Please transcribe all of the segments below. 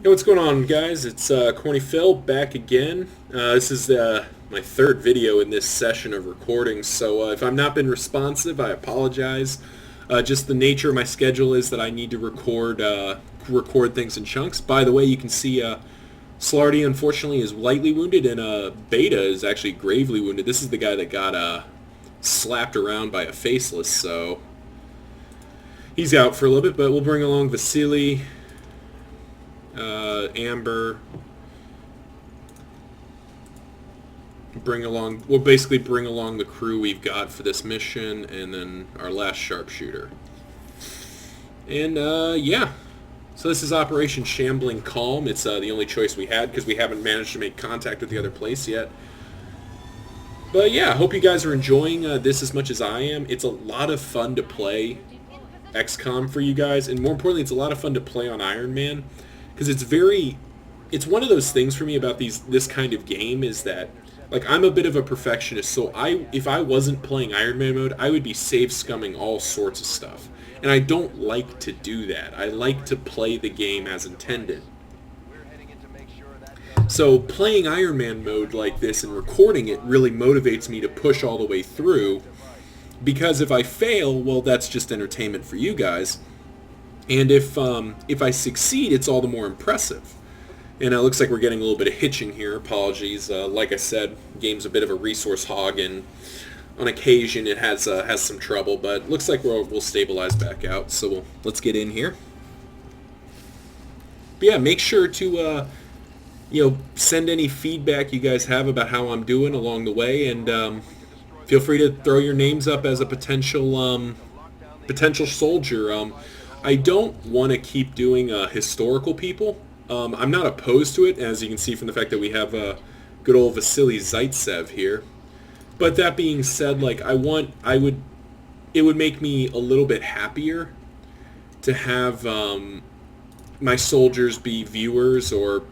Hey, what's going on, guys? It's Corny Phil back again. This is my third video in this session of recording, so if I've not been responsive, I apologize. Just the nature of my schedule is that I need to record things in chunks. By the way, you can see Slarty, unfortunately, is lightly wounded, and Beta is actually gravely wounded. This is the guy that got slapped around by a faceless, so he's out for a little bit, but we'll bring along Vasily, Amber. We'll basically bring along the crew we've got for this mission, and then our last sharpshooter. And yeah, so this is Operation Shambling Calm. It's the only choice we had because we haven't managed to make contact with the other place yet. But yeah, I hope you guys are enjoying this as much as I am. It's a lot of fun to play XCOM for you guys, and more importantly, it's a lot of fun to play on Iron Man. Because it's one of those things for me about this kind of game is that, like, I'm a bit of a perfectionist, so if I wasn't playing Iron Man mode, I would be save scumming all sorts of stuff. And I don't like to do that. I like to play the game as intended. So playing Iron Man mode like this and recording it really motivates me to push all the way through, because if I fail, well, that's just entertainment for you guys. And if I succeed, it's all the more impressive. And it looks like we're getting a little bit of hitching here. Apologies. Like I said, game's a bit of a resource hog, and on occasion it has some trouble. But it looks like we'll stabilize back out. So let's get in here. But yeah, make sure to send any feedback you guys have about how I'm doing along the way, and feel free to throw your names up as a potential soldier. I don't want to keep doing historical people. I'm not opposed to it, as you can see from the fact that we have good old Vasily Zaitsev here. But that being said, like it would make me a little bit happier to have my soldiers be viewers, or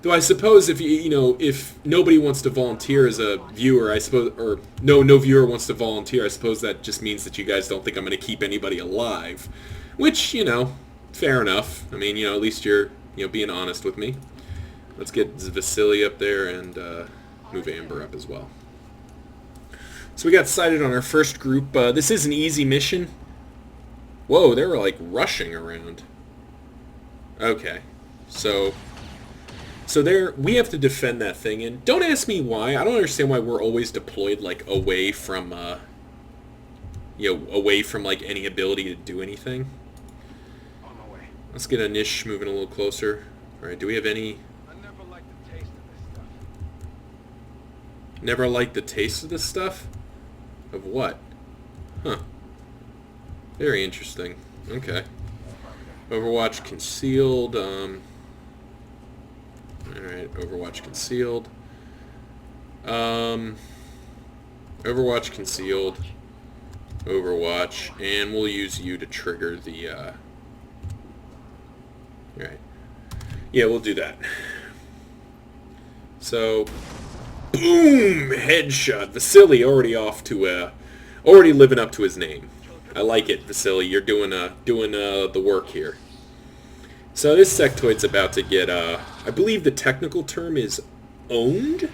though I suppose if nobody wants to volunteer as a viewer, I suppose, or no viewer wants to volunteer, I suppose that just means that you guys don't think I'm going to keep anybody alive, which, fair enough. I mean, at least you're, being honest with me. Let's get Vasily up there and move Amber up as well. So we got sighted on our first group. This is an easy mission. Whoa, they were like rushing around. Okay, so there, we have to defend that thing, and don't ask me why. I don't understand why we're always deployed, like, away from like any ability to do anything. Let's get a niche moving a little closer. Alright, do we have any... Never liked the taste of this stuff? Of what? Huh. Very interesting. Okay. Overwatch concealed, Alright, Overwatch concealed. Overwatch concealed. Overwatch, and we'll use you to trigger the, Alright. Yeah, we'll do that. So, boom! Headshot. Vasily already already living up to his name. I like it, Vasily. You're doing the work here. So this sectoid's about to get, I believe the technical term is owned?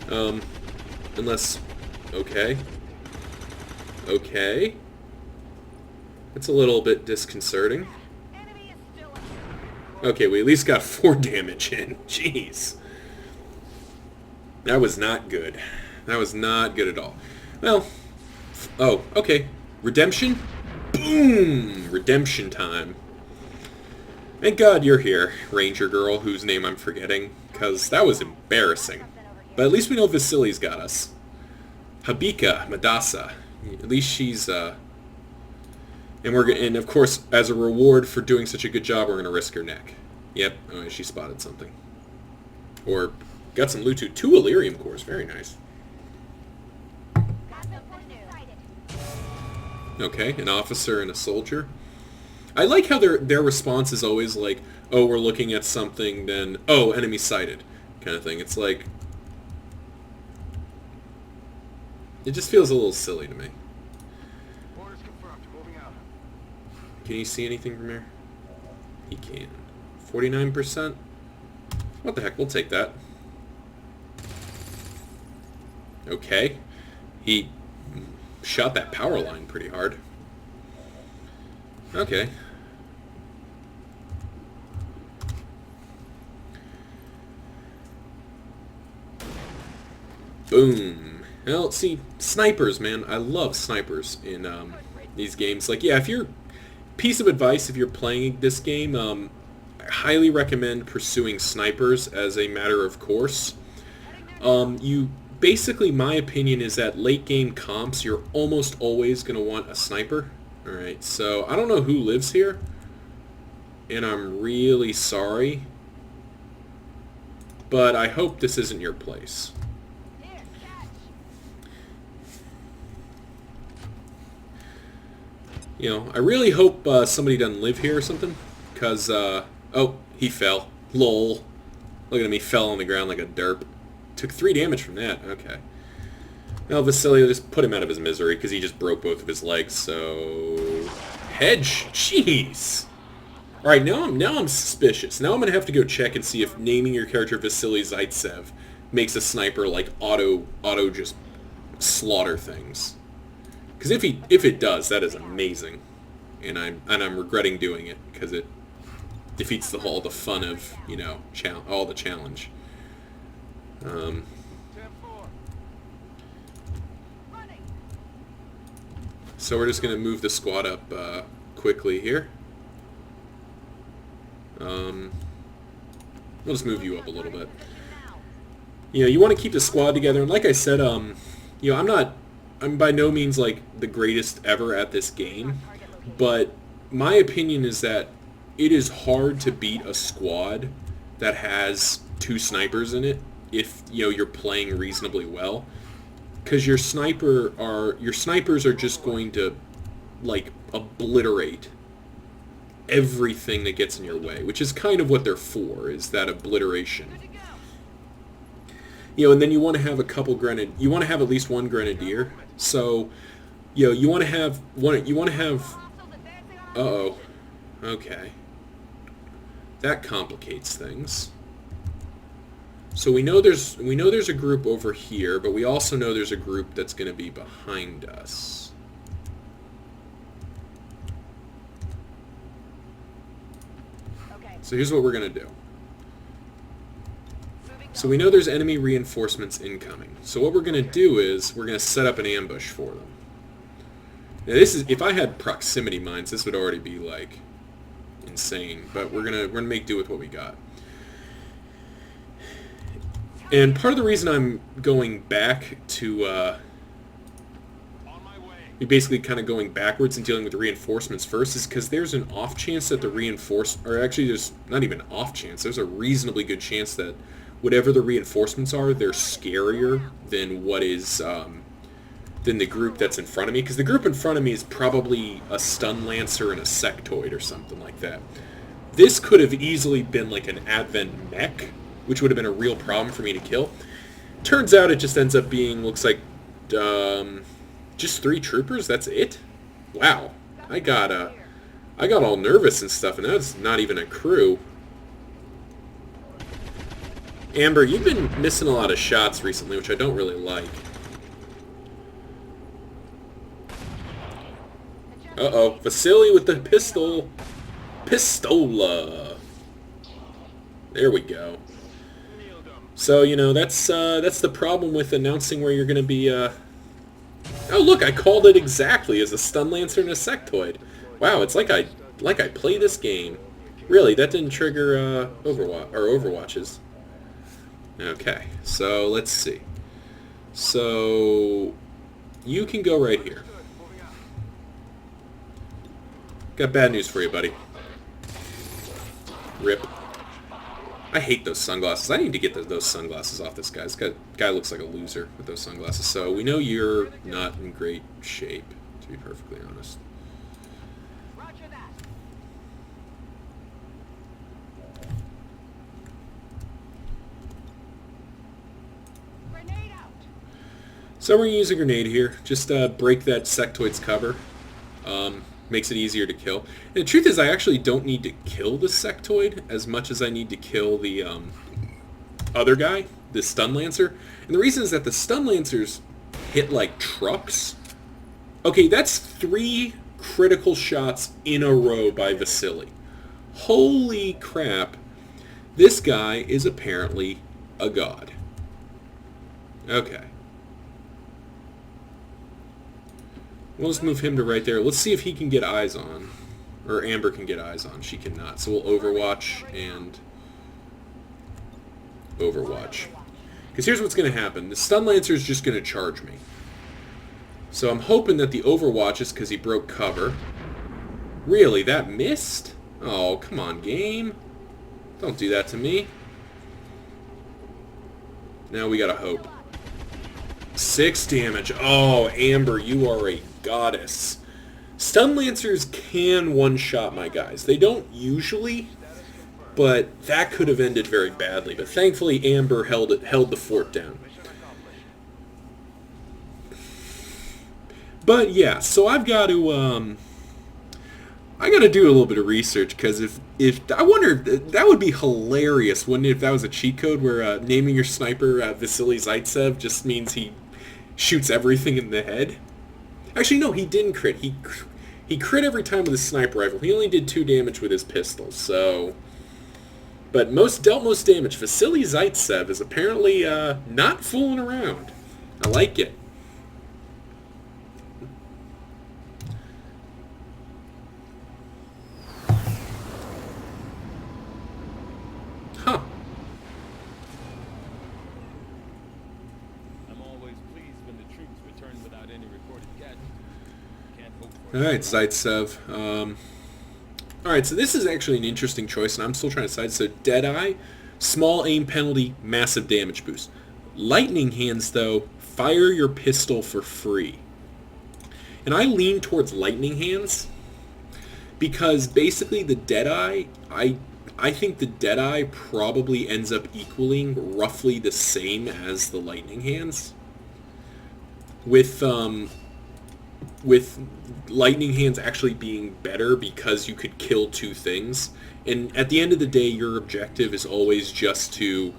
Unless, okay. Okay. It's a little bit disconcerting. Okay, we at least got 4 damage in. Jeez. That was not good. That was not good at all. Well, oh, okay. Redemption? Boom! Redemption time. Thank God you're here, Ranger Girl, whose name I'm forgetting, because that was embarrassing. But at least we know Vasily's got us. Habika Madasa. At least she's, and of course, as a reward for doing such a good job, we're going to risk her neck. Yep, oh, she spotted something. Or got some loot too. 2 Illyrium cores, very nice. Okay, an officer and a soldier. I like how their response is always like, oh, we're looking at something, then, oh, enemy sighted, kind of thing. It's like, it just feels a little silly to me. Can you see anything from here? He can. 49%? What the heck, we'll take that. Okay. He shot that power line pretty hard. Okay. Boom. Well, see, snipers, man. I love snipers in these games. Like, yeah, if you're... Piece of advice if you're playing this game, I highly recommend pursuing snipers as a matter of course. Basically, my opinion is that late game comps, you're almost always going to want a sniper. Alright, so I don't know who lives here, and I'm really sorry, but I hope this isn't your place. You know, I really hope somebody doesn't live here or something, because, oh, he fell. Lol. Look at him, he fell on the ground like a derp. Took 3 damage from that, okay. Now Vasilio just put him out of his misery, because he just broke both of his legs, so... Hedge? Jeez! Alright, now I'm suspicious. Now I'm going to have to go check and see if naming your character Vasily Zaitsev makes a sniper, like, auto just slaughter things. Because if it does, that is amazing, and I'm regretting doing it because it defeats all the fun of, you know, all the challenge. So we're just gonna move the squad up quickly here. We'll just move you up a little bit. You know, you want to keep the squad together, and like I said, you know, I'm by no means like the greatest ever at this game, but my opinion is that it is hard to beat a squad that has 2 snipers in it if, you know, you're playing reasonably well, because your snipers are just going to, like, obliterate everything that gets in your way, which is kind of what they're for, is that obliteration. You know, and then you want to have a couple you want to have at least 1 grenadier. So, you know, you want to have uh-oh. Okay. That complicates things. So we know there's a group over here, but we also know there's a group that's going to be behind us. So here's what we're going to do. So we know there's enemy reinforcements incoming. So what we're going to do is we're going to set up an ambush for them. Now this is, if I had proximity mines, this would already be like insane, but we're going to make do with what we got. And part of the reason I'm going back to basically kind of going backwards and dealing with the reinforcements first is because there's an off chance that or actually there's not even an off chance, there's a reasonably good chance that whatever the reinforcements are, they're scarier than what is, than the group that's in front of me. Because the group in front of me is probably a stun lancer and a sectoid or something like that. This could have easily been like an Advent mech, which would have been a real problem for me to kill. Turns out it just ends up being, looks like, just 3 troopers, that's it? Wow. I got all nervous and stuff, and that's not even a crew. Amber, you've been missing a lot of shots recently, which I don't really like. Uh-oh. Vasily with the pistol. Pistola. There we go. So, you know, that's the problem with announcing where you're going to be, Oh, look, I called it exactly as a stun lancer and a sectoid. Wow, it's like I play this game. Really, that didn't trigger, Overwatches. Okay, so let's see. So you can go right here. Got bad news for you, buddy. Rip. I hate those sunglasses. I need to get those sunglasses off this guy. This guy looks like a loser with those sunglasses. So we know you're not in great shape, to be perfectly honest. So we're going to use a grenade here. Just break that sectoid's cover. Makes it easier to kill. And the truth is, I actually don't need to kill the sectoid as much as I need to kill the other guy, the stun lancer. And the reason is that the stun lancers hit like trucks. Okay, that's 3 critical shots in a row by Vasily. Holy crap. This guy is apparently a god. Okay. We'll just move him to right there. Let's see if he can get eyes on. Or Amber can get eyes on. She cannot. So we'll Overwatch and Overwatch. Because here's what's going to happen. The Stun Lancer is just going to charge me. So I'm hoping that the Overwatch is because he broke cover. Really? That missed? Oh, come on, game. Don't do that to me. Now we gotta hope. 6 damage. Oh, Amber, you are a goddess. Stun Lancers can one-shot my guys. They don't usually, but that could have ended very badly. But thankfully, Amber held the fort down. But yeah, so I've got to do a little bit of research, because if I wonder if that would be hilarious, wouldn't it, if that was a cheat code where naming your sniper Vasily Zaitsev just means he shoots everything in the head? Actually, no, he didn't crit. He crit every time with his sniper rifle. He only did 2 damage with his pistol, so... But dealt most damage. Vasily Zaitsev is apparently not fooling around. I like it. Huh. I'm always pleased when the troops return without any recorded catch. Can't hope for Alright, Zaitsev. Alright, so this is actually an interesting choice, and I'm still trying to decide. So, Deadeye, small aim penalty, massive damage boost. Lightning Hands, though, fire your pistol for free. And I lean towards Lightning Hands, because basically the Deadeye, I think the Deadeye probably ends up equaling roughly the same as the Lightning Hands. With Lightning Hands actually being better because you could kill 2 things. And at the end of the day, your objective is always just to,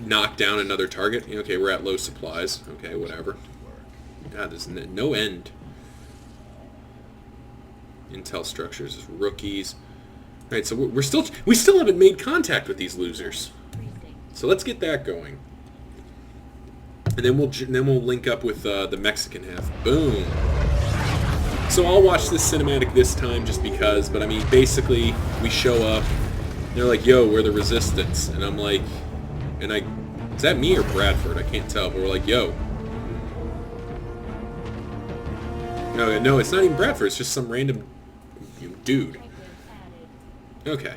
knock down another target. Okay, we're at low supplies. Okay, whatever. God, there's no end. Intel structures is rookies. All right, so we still haven't made contact with these losers. So let's get that going. And then we'll link up with the Mexican half. Boom. So I'll watch this cinematic this time just because, but I mean, basically, we show up, they're like, yo, we're the Resistance. And I'm like, is that me or Bradford? I can't tell, but we're like, yo. No, it's not even Bradford, it's just some random dude. Okay.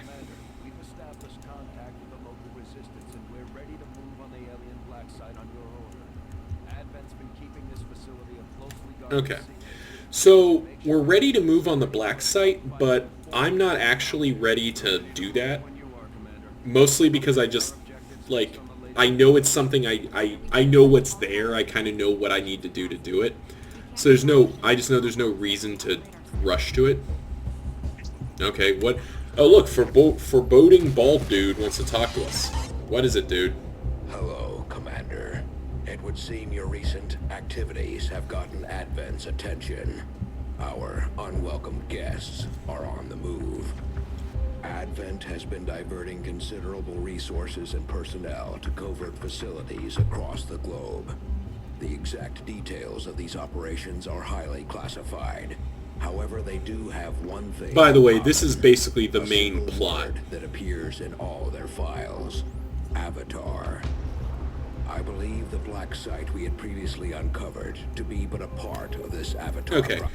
We've established contact with the local resistance, and we're ready to move on the alien black site on your order. Advent's been keeping this facility a closely guarded Okay. secret. So, we're ready to move on the black site, but I'm not actually ready to do that. When you are, Commander. Mostly because I just, like, I know it's something I know what's there. I kind of know what I need to do it. So I just know there's no reason to rush to it. Okay, what? Oh, look, foreboding bald dude wants to talk to us. What is it, dude? Hello, Commander. It would seem your recent activities have gotten Advent's attention. Our unwelcome guests are on the move. Advent has been diverting considerable resources and personnel to covert facilities across the globe. The exact details of these operations are highly classified. However, they do have one thing. By the way, in this common. is basically the A main single plot. word that appears in all their files. Avatar. I believe the black site we had previously uncovered to be but a part of this Avatar. Okay. Tracking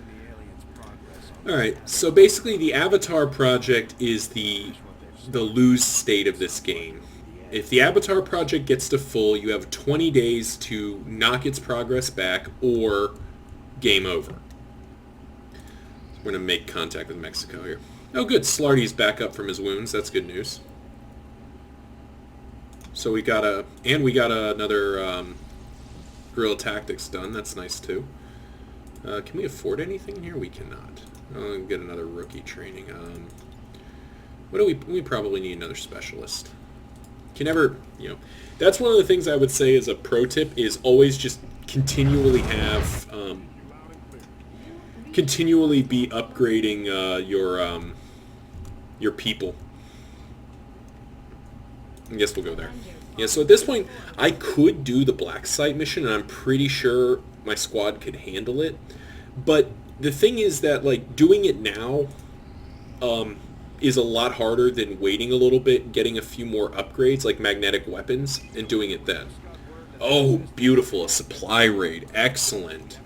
the aliens' progress on Alright, so basically the Avatar project is the lose state of this game. If the Avatar project gets to full, you have 20 days to knock its progress back or game over. We're going to make contact with Mexico here. Oh good, Slarty's back up from his wounds. That's good news. So we got another guerrilla tactics done. That's nice too. Can we afford anything here? We cannot. I'll get another rookie training. What do we probably need another specialist. Can never, that's one of the things I would say as a pro tip is always just continually have, continually be upgrading your people. I guess we'll go there. Yeah, so at this point, I could do the black site mission, and I'm pretty sure my squad could handle it. But the thing is that, like, doing it now is a lot harder than waiting a little bit, getting a few more upgrades, like magnetic weapons, and doing it then. Oh, beautiful. A supply raid. Excellent.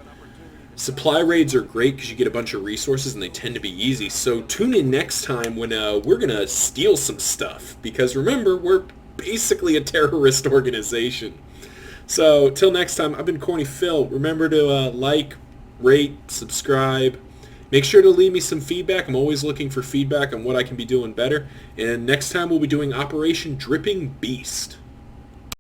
Supply raids are great because you get a bunch of resources, and they tend to be easy. So tune in next time when we're going to steal some stuff. Because remember, we're basically a terrorist organization. So, till next time, I've been Corny Phil. Remember to like, rate, subscribe. Make sure to leave me some feedback. I'm always looking for feedback on what I can be doing better. And next time we'll be doing Operation Dripping Beast.